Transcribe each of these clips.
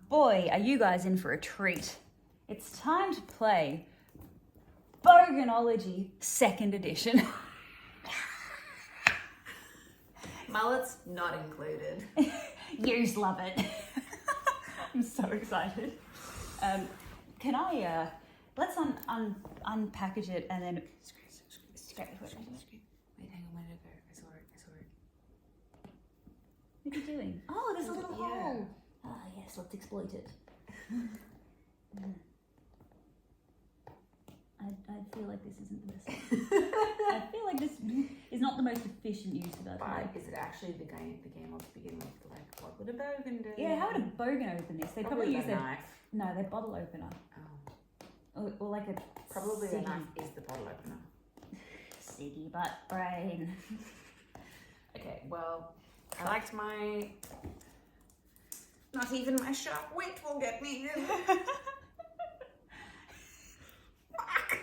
Boy, are you guys in for a treat. It's time to play Boganology 2nd edition. Mullets not included. Yous love it. I'm so excited. Can I, let's unpackage it and then... Wait, hang on, where did it go? I saw it. What are you doing? Oh, there's a little Yeah. hole. Ah, yes, let's exploit it. I feel like this isn't the best. I feel like this is not the most efficient use of our time. Is it actually the game of to begin with? Like, what would a bogan do? Yeah, how would a bogan open this? They probably use a knife. No, their bottle opener. Oh. Or like a... Probably the ciggy. knife is the bottle opener. Ciggy butt brain. Okay, well, I liked my... Not even my sharp wit will get me in. Fuck!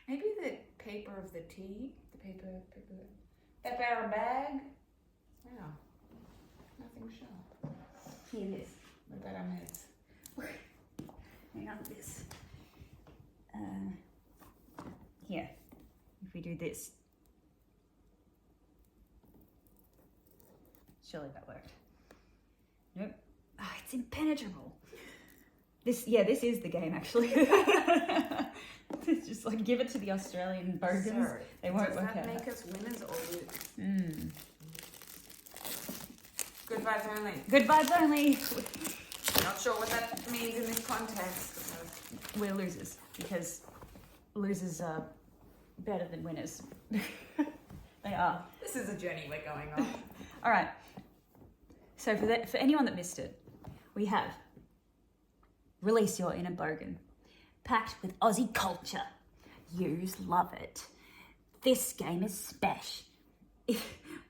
Maybe the paper of the tea? The paper bag? Wow. Nothing sharp. Here it is. What about our meds? Hang on, this. Here. If we do this. Surely that worked. Nope. Ah, it's impenetrable. This is the game actually. It's just like give it to the Australian bogans. So, they won't does work that out. make us winners or lose? Good vibes only. Good vibes only. Not sure what that means in this context. We're losers because losers are better than winners. They are. This is a journey we're going on. All right. So for anyone that missed it, we have Release Your Inner Bogan, packed with Aussie culture. Yous love it. This game is spesh.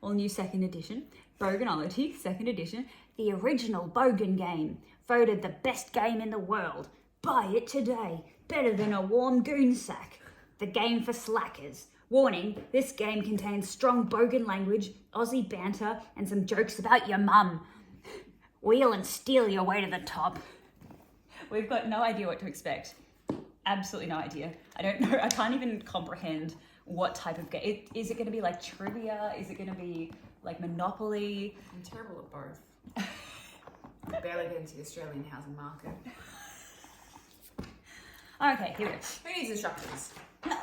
All new 2nd edition, Boganology 2nd edition, the original Bogan game, voted the best game in the world. Buy it today. Better than a warm goon sack. The game for slackers. Warning, this game contains strong Bogan language, Aussie banter, and some jokes about your mum. Wheel and steal your way to the top. We've got no idea what to expect. Absolutely no idea. I don't know. I can't even comprehend what type of game. Is it going to be like trivia? Is it going to be like Monopoly? I'm terrible at both. I barely get into the Australian housing market. Okay, here we go. Who needs instructions? That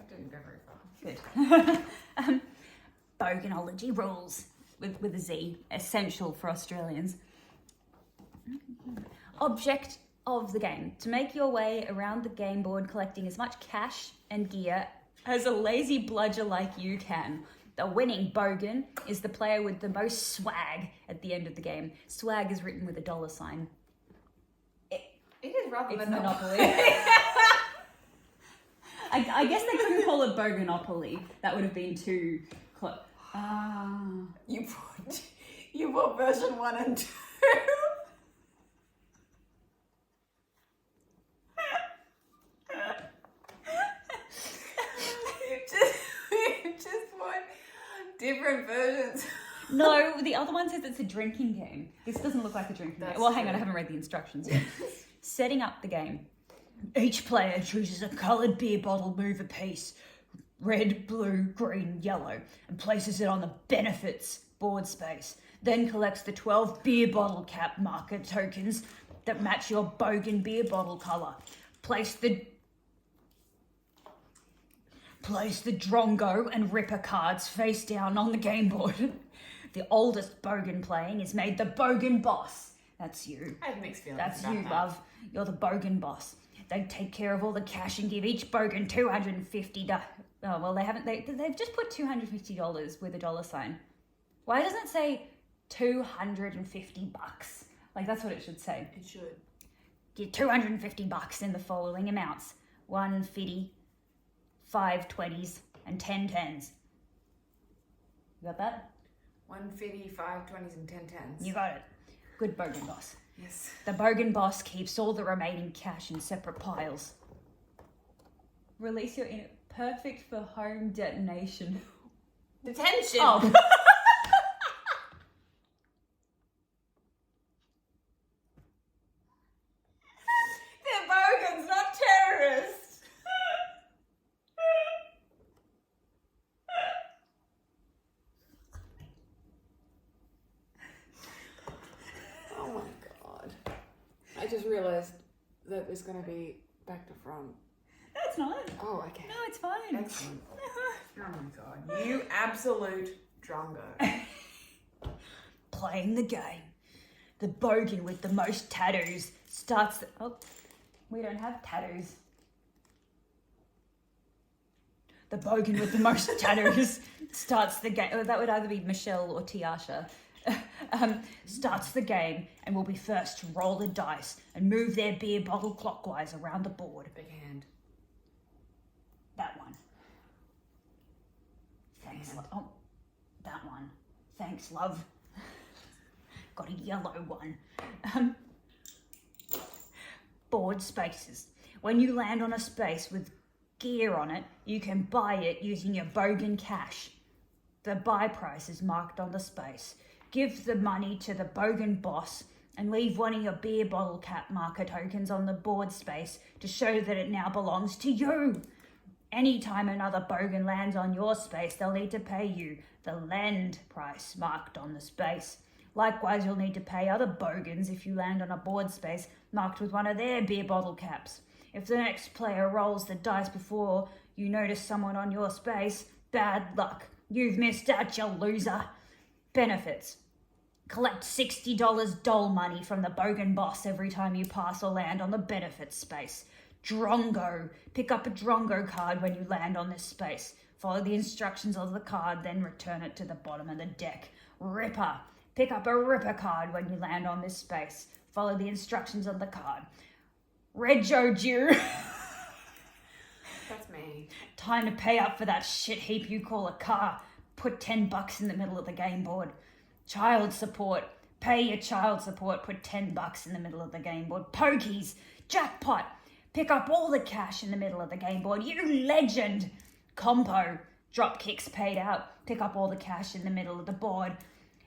didn't go very far. Good. Boganology rules with a Z, essential for Australians. Object of the game: to make your way around the game board collecting as much cash and gear as a lazy bludger like you can. The winning Bogan is the player with the most swag at the end of the game. Swag is written with a $sign. It is rather It's Monopoly. I guess they couldn't call it Boganopoly. That would have been too close. You bought version 1 and 2. you just bought different versions. No, the other one says it's a drinking game. This doesn't look like a drinking game. Well, hang on, I haven't read the instructions yet. Setting up the game. Each player chooses a coloured beer bottle move a piece, red, blue, green, yellow, and places it on the benefits board space. Then collects the 12 beer bottle cap marker tokens that match your Bogan beer bottle colour. Place the Drongo and Ripper cards face down on the game board. The oldest Bogan playing is made the Bogan boss. That's you. I have mixed feelings. That's about you, that. love. You're the Bogan boss. They take care of all the cash and give each Bogan $250. Oh, well, they haven't. They've just put $250 with a $sign. Why doesn't it say $250? Like, that's what it should say. It should. Get $250 in the following amounts: 150, 5 20s, and 10 10s. You got that? 150, 5 20s, and 10 10s. You got it. Good Bogan boss. Yes. The Bogan boss keeps all the remaining cash in separate piles. Release your inner... Perfect for home detonation. Detention. Oh. just realised that there's going to be back to front. No, it's not. Oh, okay. No, it's fine. Excellent. Oh my god. You absolute drongo. Playing the game. The bogan with the most tattoos starts the... Oh, we don't have tattoos. The bogan with the most tattoos starts the game. Oh, that would either be Michelle or Tiasha. Starts the game and will be first to roll the dice and move their beer bottle clockwise around the board. Big hand. That one. Thanks, love. Oh, that one. Thanks, love. Got a yellow one. Board spaces. When you land on a space with gear on it, you can buy it using your bogan cash. The buy price is marked on the space. Give the money to the bogan boss and leave one of your beer bottle cap marker tokens on the board space to show that it now belongs to you. Anytime another bogan lands on your space, they'll need to pay you the lend price marked on the space. Likewise, you'll need to pay other bogans if you land on a board space marked with one of their beer bottle caps. If the next player rolls the dice before you notice someone on your space, bad luck. You've missed out, you loser. Benefits. Collect $60 doll money from the bogan boss every time you pass or land on the benefits space. Drongo. Pick up a Drongo card when you land on this space. Follow the instructions of the card, then return it to the bottom of the deck. Ripper. Pick up a Ripper card when you land on this space. Follow the instructions on the card. Rego Jew. That's me. Time to pay up for that shit heap you call a car. Put $10 in the middle of the game board. Child support. Pay your child support. Put $10 in the middle of the game board. Pokies. Jackpot. Pick up all the cash in the middle of the game board. You legend. Compo. Drop kicks paid out. Pick up all the cash in the middle of the board.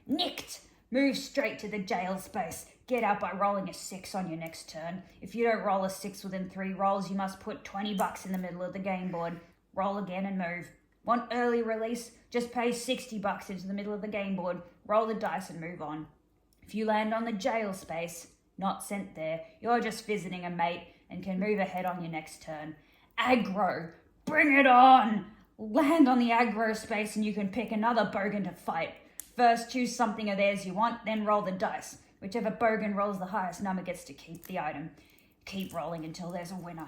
Nicked. Move straight to the jail space. Get out by rolling a 6 on your next turn. If you don't roll a 6 within 3 rolls, you must put $20 in the middle of the game board. Roll again and move. Want early release? Just pay $60 into the middle of the game board. Roll the dice and move on. If you land on the jail space, not sent there, you're just visiting a mate and can move ahead on your next turn. Aggro. Bring it on! Land on the aggro space and you can pick another bogan to fight. First, choose something of theirs you want, then roll the dice. Whichever bogan rolls the highest number gets to keep the item. Keep rolling until there's a winner.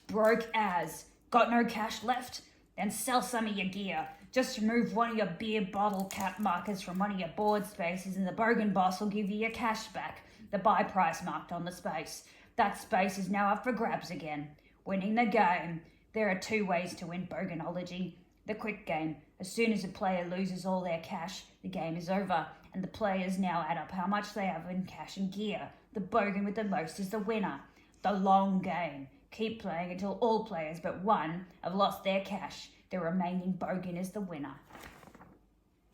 Broke as. Got no cash left? Then sell some of your gear. Just remove one of your beer bottle cap markers from one of your board spaces and the bogan boss will give you your cash back. The buy price marked on the space. That space is now up for grabs again. Winning the game. There are 2 ways to win Boganology. The quick game. As soon as a player loses all their cash, the game is over, and the players now add up how much they have in cash and gear. The bogan with the most is the winner. The long game. Keep playing until all players but one have lost their cash. The remaining bogan is the winner.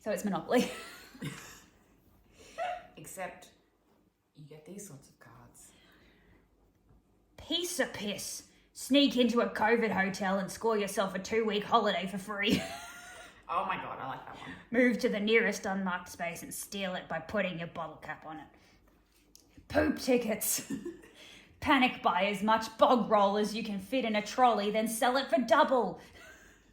So it's Monopoly. Except you get these sorts of cards. Piece of piss. Sneak into a COVID hotel and score yourself a 2-week holiday for free. Oh my god, I like that one. Move to the nearest unmarked space and steal it by putting your bottle cap on it. Poop tickets. Panic buy as much bog roll as you can fit in a trolley, then sell it for double.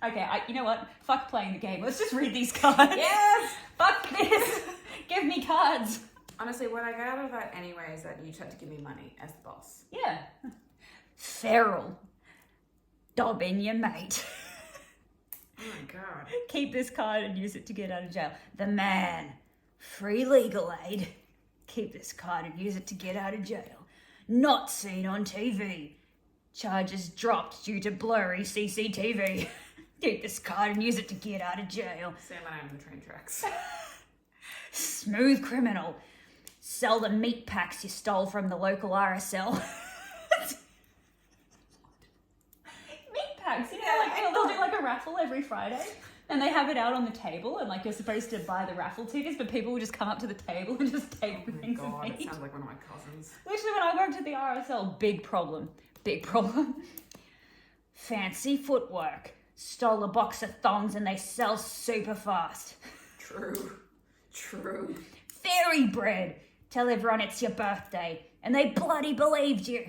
Okay, you know what? Fuck playing the game. Let's just read these cards. Yes! Fuck this. Give me cards. Honestly, what I got out of that anyway is that you just had to give me money as the boss. Yeah. Feral. Dob in your mate. Oh my god. Keep this card and use it to get out of jail. The man. Free legal aid. Keep this card and use it to get out of jail. Not seen on TV. Charges dropped due to blurry CCTV. Keep this card and use it to get out of jail. Say my name on the train tracks. Smooth criminal. Sell the meat packs you stole from the local RSL. Meat packs, you know, like they'll do like a raffle every Friday. And they have it out on the table, and like you're supposed to buy the raffle tickets, but people will just come up to the table and just take things Oh my god, and it eat. sounds like one of my cousins. Literally, when I worked at the RSL, big problem. Big problem. Fancy footwork. Stole a box of thongs and they sell super fast. True. True. Fairy bread. Tell everyone it's your birthday. And they bloody believed you.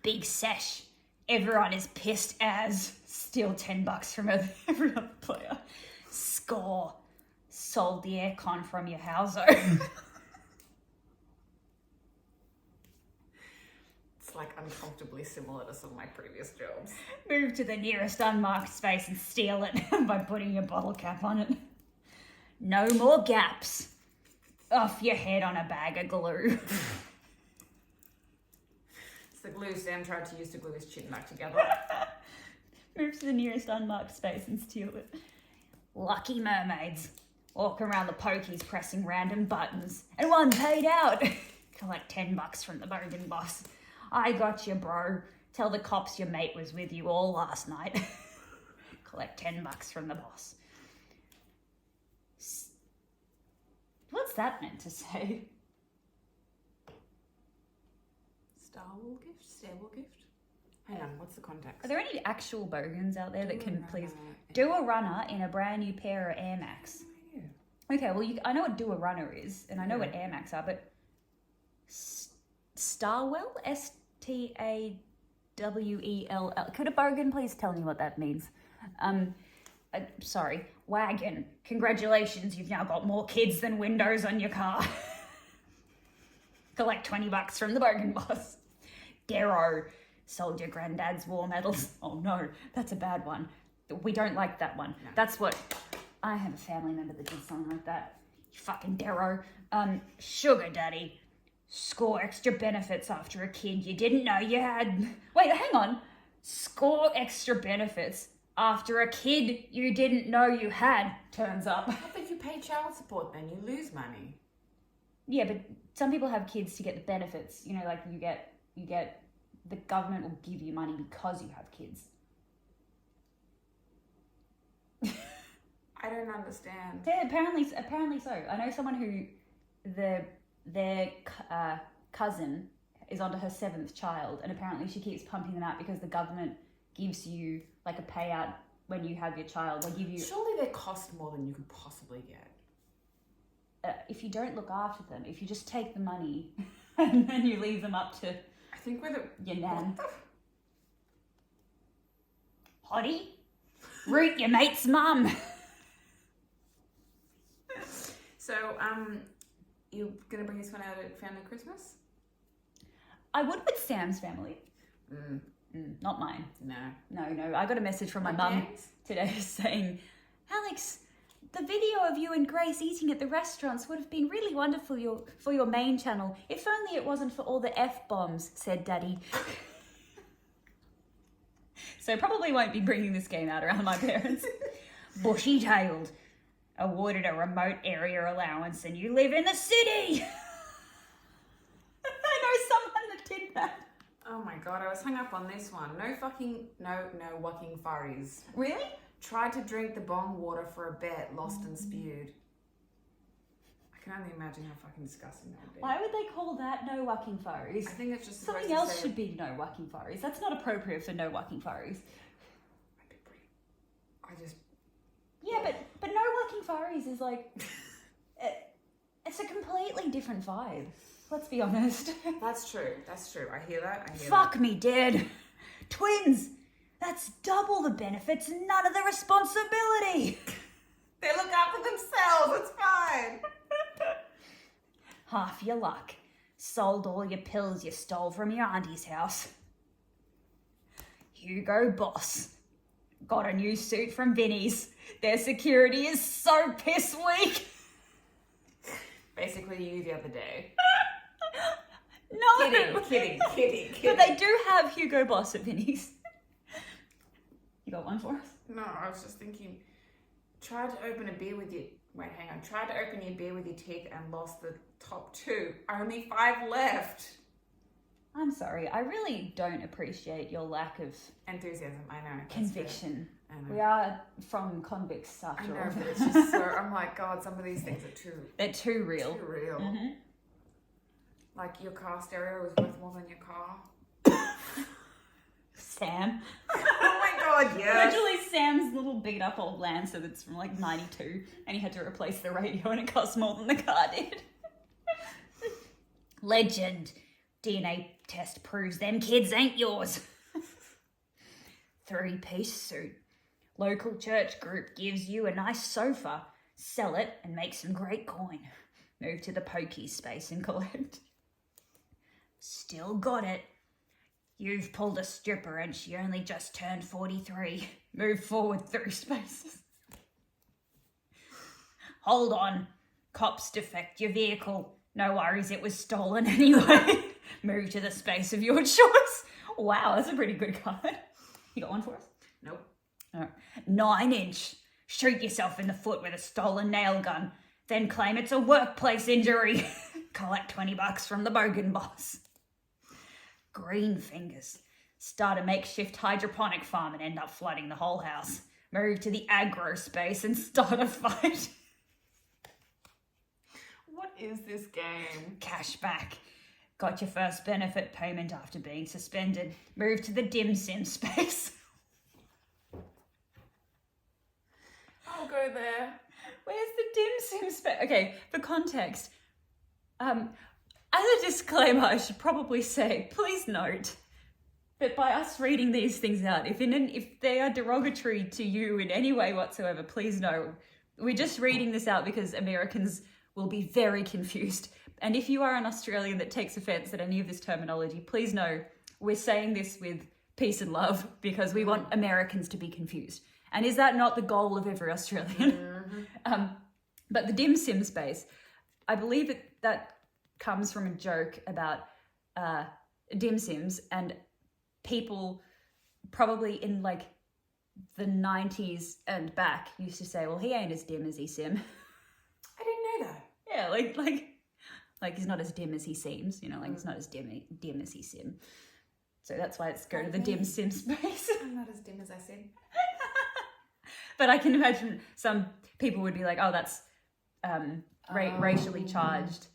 Big sesh. Everyone is pissed as. Steal $10 from every other player. Score. Sold the aircon from your houso. It's like uncomfortably similar to some of my previous jobs. Move to the nearest unmarked space and steal it by putting your bottle cap on it. No more gaps. Off your head on a bag of glue. It's the glue Sam tried to use to glue his chin back together. Move to the nearest unmarked space and steal it. Lucky mermaids. Walk around the pokies pressing random buttons. And one paid out. Collect $10 from the bogan boss. I got you, bro. Tell the cops your mate was with you all last night. Collect $10 from the boss. What's that meant to say? Starwall gift? Stairwell gift? Hang on, what's the context? Are there any actual bogans out there that can please runner. do a runner in a brand new pair of Air Max? Yeah. Okay, well, I know what do a runner is, and I know what Air Max are, but Starwell? Stawell? Could a bogan please tell me what that means? Sorry, wagon. Congratulations, you've now got more kids than windows on your car. Collect $20 from the bogan boss. Darrow. Sold your granddad's war medals. Oh no, that's a bad one. We don't like that one. No. That's what... I have a family member that did something like that. You fucking Darrow. Sugar daddy. Score extra benefits after a kid you didn't know you had. Wait, hang on. Score extra benefits after a kid you didn't know you had turns up. But you pay child support then, you lose money. Yeah, but some people have kids to get the benefits. You know, like you get the government will give you money because you have kids. I don't understand. Yeah, apparently so. I know someone who their cousin is onto her 7th child, and apparently she keeps pumping them out because the government gives you like a payout when you have your child. They give you... Surely they cost more than you could possibly get. If you don't look after them, if you just take the money and then you leave them up to I think with your nan. Hottie, root your mate's mum. So, you gonna bring this one out at family Christmas? I would with Sam's family. Not mine. No. No. I got a message from my mum today saying, Alex, the video of you and Grace eating at the restaurants would have been really wonderful for your main channel. If only it wasn't for all the F-bombs, said Daddy. So probably won't be bringing this game out around my parents. Bushy-tailed. Awarded a remote area allowance and you live in the city. I know someone that did that. Oh my god, I was hung up on this one. No whacking furries. Really? Tried to drink the bong water for a bet, lost and spewed. I can only imagine how fucking disgusting that would be. Why would they call that no whacking furries? I think it's just something else should be no whacking furries. That's not appropriate for no whacking furries. Yeah, but no whacking furries is like... it's a completely different vibe. Let's be honest. That's true. I hear that. Fuck me dead. Twins. That's double the benefits and none of the responsibility. They look after themselves. It's fine. Half your luck. Sold all your pills you stole from your auntie's house. Hugo Boss. Got a new suit from Vinnie's. Their security is so piss weak. Basically you the other day. No. Kidding. But they do have Hugo Boss at Vinnie's. You got one for us? No, I was just thinking, tried to open your beer with your teeth and lost the top 2. Only 5 left. I'm sorry. I really don't appreciate your lack of enthusiasm. I know. Conviction. I know. We are from convicts after all. I know, but it's just so... I'm like, God, some of these things are too... They're too real. Too real. Mm-hmm. Like your car stereo is worth more than your car. Sam. Oh my God, yes. Originally Sam's little beat up old Lancer that's from like 92 and he had to replace the radio and it cost more than the car did. Legend. DNA test proves them kids ain't yours. 3-piece suit. Local church group gives you a nice sofa. Sell it and make some great coin. Move to the pokey space and collect. Still got it. You've pulled a stripper and she only just turned 43. Move forward 3 spaces. Hold on. Cops defect your vehicle. No worries, it was stolen anyway. Move to the space of your choice. Wow, that's a pretty good card. You got one for us? Nope. All right. 9-inch. Shoot yourself in the foot with a stolen nail gun. Then claim it's a workplace injury. Collect $20 from the Bogan boss. Green fingers. Start a makeshift hydroponic farm and end up flooding the whole house. Move to the aggro space and start a fight. What is this game? Cashback. Got your first benefit payment after being suspended. Move to the dim sim space. I'll go there. Where's the dim sim space? Okay, for context, as a disclaimer, I should probably say, please note that by us reading these things out, if they are derogatory to you in any way whatsoever, please know we're just reading this out because Americans will be very confused. And if you are an Australian that takes offence at any of this terminology, please know we're saying this with peace and love because we want Americans to be confused. And is that not the goal of every Australian? Mm-hmm. But the dim sim space, I believe that comes from a joke about dim sims, and people probably in like the 90s and back used to say, well, he ain't as dim as he sim. I didn't know that. Yeah, like he's not as dim as he seems, you know, like he's not as dim as he sim. So that's why it's go to the dim sim space. I'm not as dim as I said. But I can imagine some people would be like, oh, that's racially charged.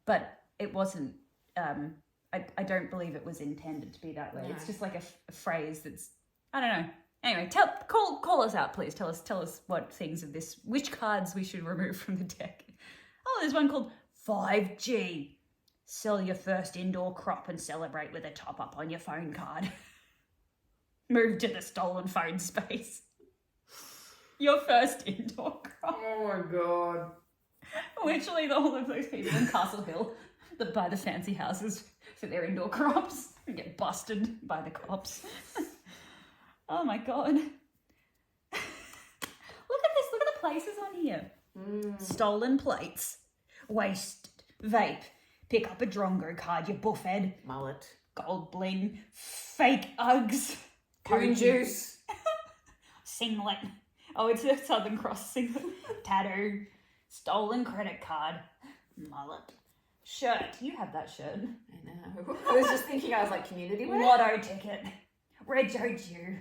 But it wasn't, I don't believe it was intended to be that way. No. It's just like a phrase that's, I don't know. Anyway, call us out, please. Tell us what things of this, which cards we should remove from the deck. Oh, there's one called 5G. Sell your first indoor crop and celebrate with a top up on your phone card. Move to the stolen phone space. Your first indoor crop. Oh my god. Literally all of those people in Castle Hill that buy the fancy houses for their indoor crops and get busted by the cops. Oh my god. Look at this, look at the places on here. Stolen plates. Wasted. Vape. Pick up a drongo card, you buffhead. Mullet. Gold bling. Fake Uggs. Green juice. Singlet. Oh, it's a Southern Cross singlet. Tattoo. Stolen credit card. Mullet. Shirt. You have that shirt. I know. I was just thinking, I was like, community wear? Lotto ticket. Rego Jew.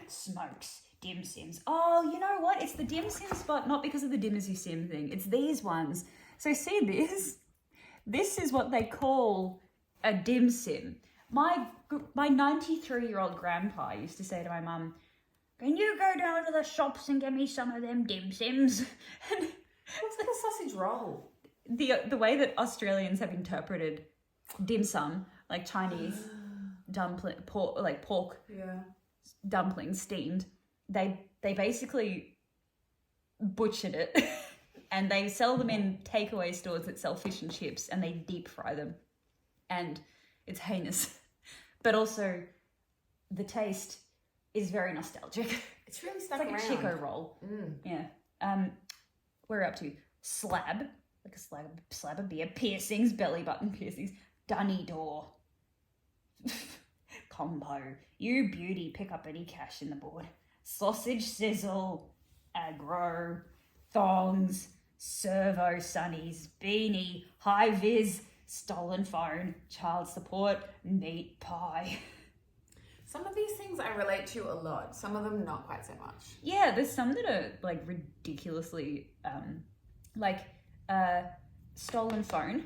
Smokes. Dim sims. Oh, you know what? It's the dim sim spot, not because of the dim as you sim thing. It's these ones. So see this? This is what they call a dim sim. My 93-year-old grandpa used to say to my mum, can you go down to the shops and get me some of them dim sims? And what's like a sausage roll? The way that Australians have interpreted dim sum, like Chinese dumpling, pork dumplings steamed, they basically butchered it and they sell them in takeaway stores that sell fish and chips and they deep fry them. And it's heinous. But also the taste is very nostalgic. It's really stuck around. It's like a Chico roll. Yeah. We're up to slab, like a slab of beer, piercings, belly button piercings, dunny door, combo, you beauty, pick up any cash in the board, sausage sizzle, aggro, thongs, servo sunnies, beanie, high vis, stolen phone, child support, meat pie. Some of these things I relate to a lot. Some of them not quite so much. Yeah, there's some that are like ridiculously, stolen phone.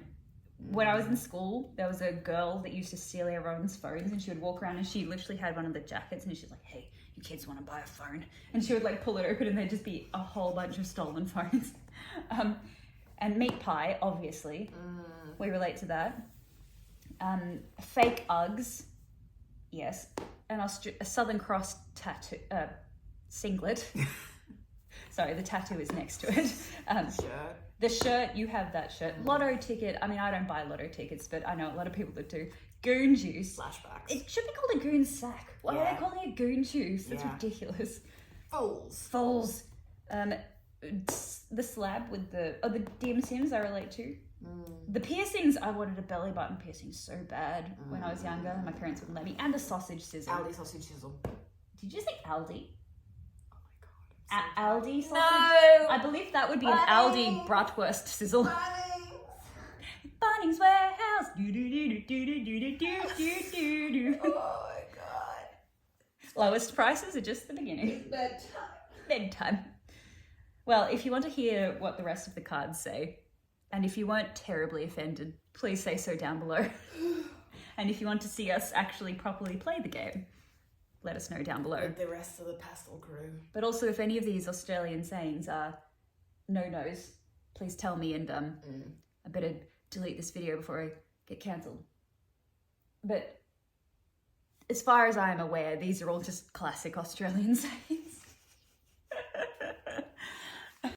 When I was in school, there was a girl that used to steal everyone's phones and she would walk around and she literally had one of the jackets and she's like, hey, you kids want to buy a phone? And she would like pull it open and there'd just be a whole bunch of stolen phones. And meat pie, obviously. We relate to that. Fake Uggs. Yes. A Southern Cross tattoo, singlet. Sorry, the tattoo is next to it. Shirt. The shirt, you have that shirt. Lotto ticket. I mean, I don't buy lotto tickets, but I know a lot of people that do. Goon juice. Flashbacks. It should be called a goon sack. Why are they calling it goon juice? That's ridiculous. Foals. The slab with the dim sims I relate to. The piercings, I wanted a belly button piercing so bad when I was younger. My parents wouldn't let me. And a sausage sizzle. Aldi sausage sizzle. Did you say Aldi? Oh my god. Aldi sausage? No! I believe that would be an Aldi bratwurst sizzle. Bunnings Warehouse. Oh my god. Lowest prices are just the beginning. Bedtime. Bedtime. Well, if you want to hear what the rest of the cards say, and if you weren't terribly offended, please say so down below. And if you want to see us actually properly play the game, let us know down below. With the rest of the pastel crew. But also, if any of these Australian sayings are no-nos, please tell me, and I better delete this video before I get cancelled. But as far as I am aware, these are all just classic Australian sayings.